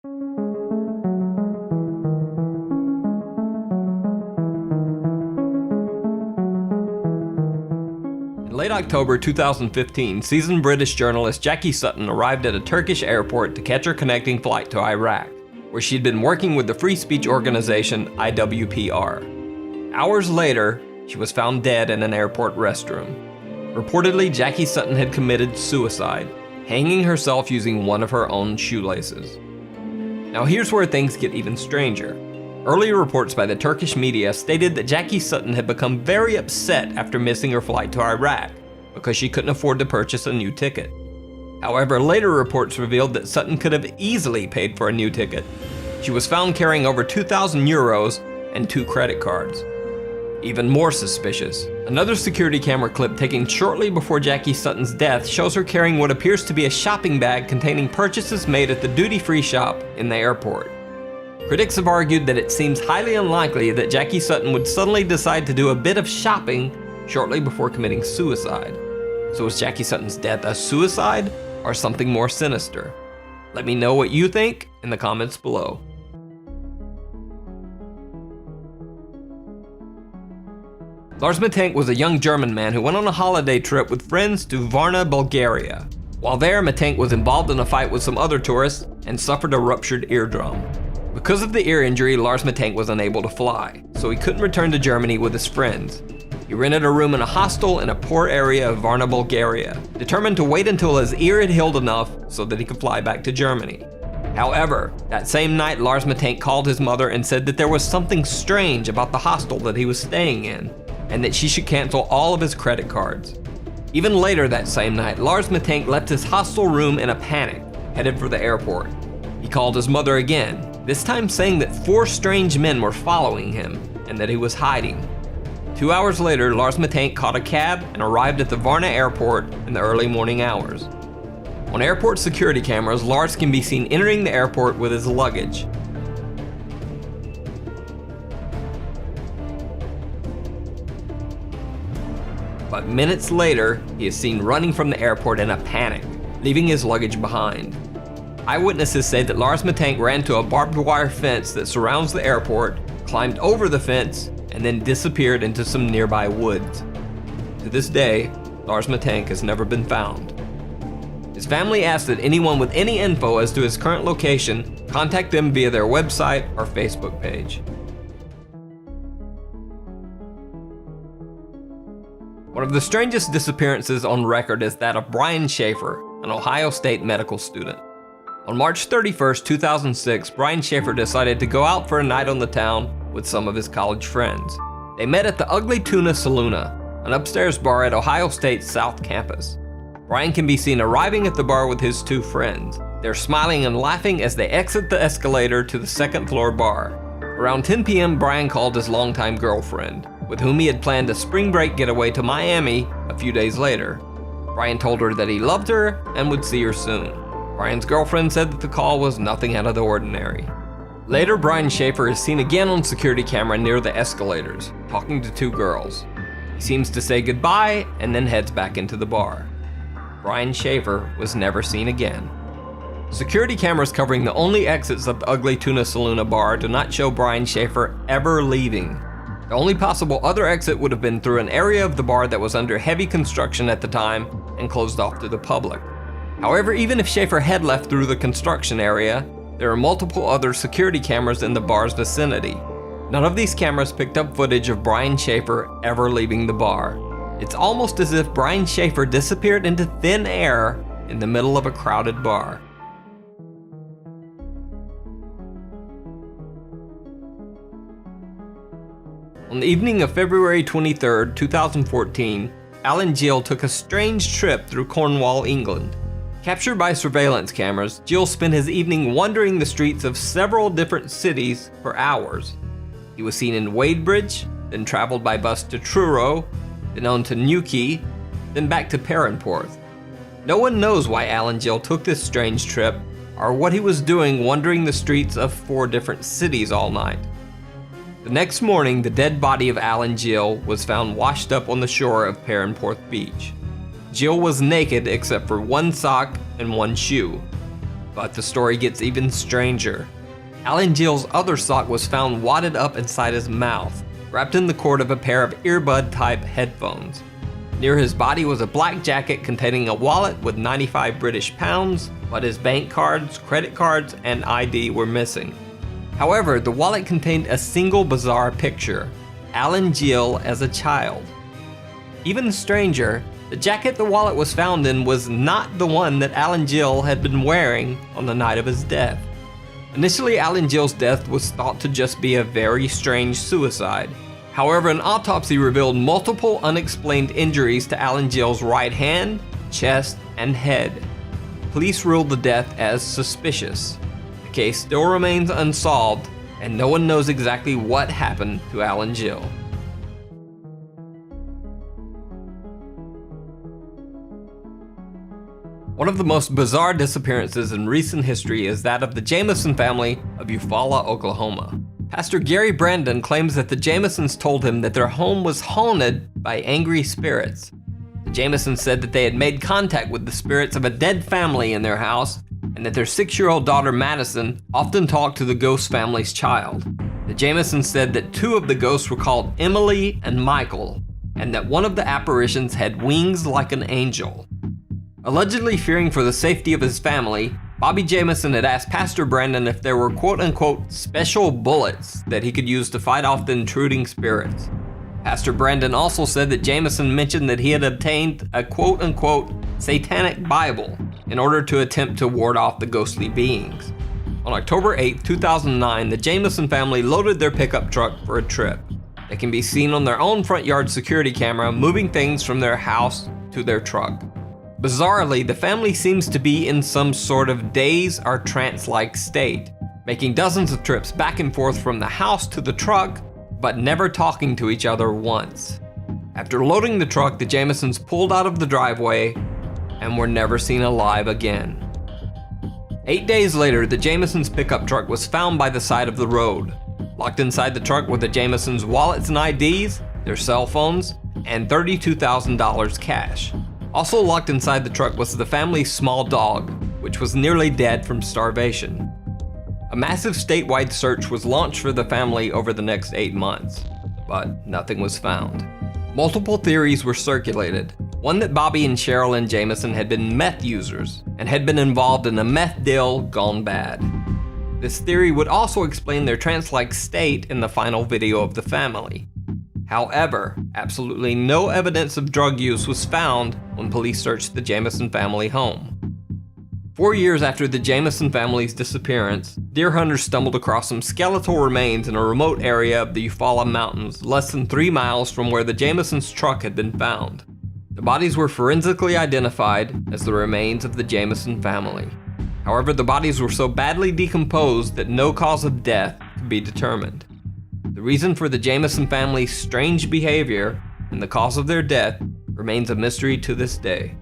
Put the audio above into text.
In late October 2015, seasoned British journalist Jackie Sutton arrived at a Turkish airport to catch her connecting flight to Iraq, where she'd been working with the free speech organization IWPR. Hours later, she was found dead in an airport restroom. Reportedly, Jackie Sutton had committed suicide, hanging herself using one of her own shoelaces. Now here's where things get even stranger. Earlier reports by the Turkish media stated that Jackie Sutton had become very upset after missing her flight to Iraq because she couldn't afford to purchase a new ticket. However, later reports revealed that Sutton could have easily paid for a new ticket. She was found carrying over 2,000 euros and 2 credit cards. Even more suspicious, another security camera clip taken shortly before Jackie Sutton's death shows her carrying what appears to be a shopping bag containing purchases made at the duty-free shop in the airport. Critics have argued that it seems highly unlikely that Jackie Sutton would suddenly decide to do a bit of shopping shortly before committing suicide. So was Jackie Sutton's death a suicide or something more sinister? Let me know what you think in the comments below. Lars Mattank was a young German man who went on a holiday trip with friends to Varna, Bulgaria. While there, Mattank was involved in a fight with some other tourists and suffered a ruptured eardrum. Because of the ear injury, Lars Mattank was unable to fly, so he couldn't return to Germany with his friends. He rented a room in a hostel in a poor area of Varna, Bulgaria, determined to wait until his ear had healed enough so that he could fly back to Germany. However, that same night, Lars Mattank called his mother and said that there was something strange about the hostel that he was staying in, and that she should cancel all of his credit cards. Even later that same night, Lars Mattank left his hostel room in a panic, headed for the airport. He called his mother again, this time saying that 4 strange men were following him and that he was hiding. 2 hours later, Lars Mattank caught a cab and arrived at the Varna airport in the early morning hours. On airport security cameras, Lars can be seen entering the airport with his luggage. But minutes later, he is seen running from the airport in a panic, leaving his luggage behind. Eyewitnesses say that Lars Mattank ran to a barbed wire fence that surrounds the airport, climbed over the fence, and then disappeared into some nearby woods. To this day, Lars Mattank has never been found. His family asks that anyone with any info as to his current location contact them via their website or Facebook page. One of the strangest disappearances on record is that of Brian Schaefer, an Ohio State medical student. On March 31st, 2006, Brian Schaefer decided to go out for a night on the town with some of his college friends. They met at the Ugly Tuna Saloona, an upstairs bar at Ohio State's South Campus. Brian can be seen arriving at the bar with his 2 friends. They're smiling and laughing as they exit the escalator to the second floor bar. Around 10 p.m., Brian called his longtime girlfriend, with whom he had planned a spring break getaway to Miami a few days later. Brian told her that he loved her and would see her soon. Brian's girlfriend said that the call was nothing out of the ordinary. Later, Brian Schaefer is seen again on security camera near the escalators, talking to 2 girls. He seems to say goodbye and then heads back into the bar. Brian Schaefer was never seen again. Security cameras covering the only exits of the Ugly Tuna Saloona bar do not show Brian Schaefer ever leaving. The only possible other exit would have been through an area of the bar that was under heavy construction at the time and closed off to the public. However, even if Schaefer had left through the construction area, there are multiple other security cameras in the bar's vicinity. None of these cameras picked up footage of Brian Schaefer ever leaving the bar. It's almost as if Brian Schaefer disappeared into thin air in the middle of a crowded bar. On the evening of February 23, 2014, Alan Gill took a strange trip through Cornwall, England. Captured by surveillance cameras, Gill spent his evening wandering the streets of several different cities for hours. He was seen in Wadebridge, then traveled by bus to Truro, then on to Newquay, then back to Perranporth. No one knows why Alan Gill took this strange trip, or what he was doing wandering the streets of 4 different cities all night. The next morning, the dead body of Alan Gill was found washed up on the shore of Perranporth Beach. Gill was naked except for 1 sock and 1 shoe. But the story gets even stranger. Alan Gill's other sock was found wadded up inside his mouth, wrapped in the cord of a pair of earbud-type headphones. Near his body was a black jacket containing a wallet with 95 British pounds, but his bank cards, credit cards, and ID were missing. However, the wallet contained a single bizarre picture: Alan Gill as a child. Even stranger, the jacket the wallet was found in was not the one that Alan Gill had been wearing on the night of his death. Initially, Alan Gill's death was thought to just be a very strange suicide. However, an autopsy revealed multiple unexplained injuries to Alan Gill's right hand, chest, and head. Police ruled the death as suspicious. The case still remains unsolved, and no one knows exactly what happened to Alan Gill. One of the most bizarre disappearances in recent history is that of the Jamison family of Eufaula, Oklahoma. Pastor Gary Brandon claims that the Jamisons told him that their home was haunted by angry spirits. The Jamisons said that they had made contact with the spirits of a dead family in their house, and that their 6-year-old daughter Madison often talked to the ghost family's child. The Jamisons said that 2 of the ghosts were called Emily and Michael, and that one of the apparitions had wings like an angel. Allegedly fearing for the safety of his family, Bobby Jamison had asked Pastor Brandon if there were quote-unquote special bullets that he could use to fight off the intruding spirits. Pastor Brandon also said that Jamison mentioned that he had obtained a quote-unquote satanic Bible in order to attempt to ward off the ghostly beings. On October 8, 2009, the Jamison family loaded their pickup truck for a trip. They can be seen on their own front yard security camera moving things from their house to their truck. Bizarrely, the family seems to be in some sort of daze or trance-like state, making dozens of trips back and forth from the house to the truck, but never talking to each other once. After loading the truck, the Jamisons pulled out of the driveway and were never seen alive again. 8 days later, the Jamisons' pickup truck was found by the side of the road. Locked inside the truck were the Jamisons' wallets and IDs, their cell phones, and $32,000 cash. Also locked inside the truck was the family's small dog, which was nearly dead from starvation. A massive statewide search was launched for the family over the next 8 months, but nothing was found. Multiple theories were circulated. One that Bobby and Sherilyn Jamison had been meth users and had been involved in a meth deal gone bad. This theory would also explain their trance-like state in the final video of the family. However, absolutely no evidence of drug use was found when police searched the Jamison family home. 4 years after the Jamison family's disappearance, deer hunters stumbled across some skeletal remains in a remote area of the Eufaula Mountains, less than 3 miles from where the Jamisons' truck had been found. The bodies were forensically identified as the remains of the Jamison family. However, the bodies were so badly decomposed that no cause of death could be determined. The reason for the Jamison family's strange behavior and the cause of their death remains a mystery to this day.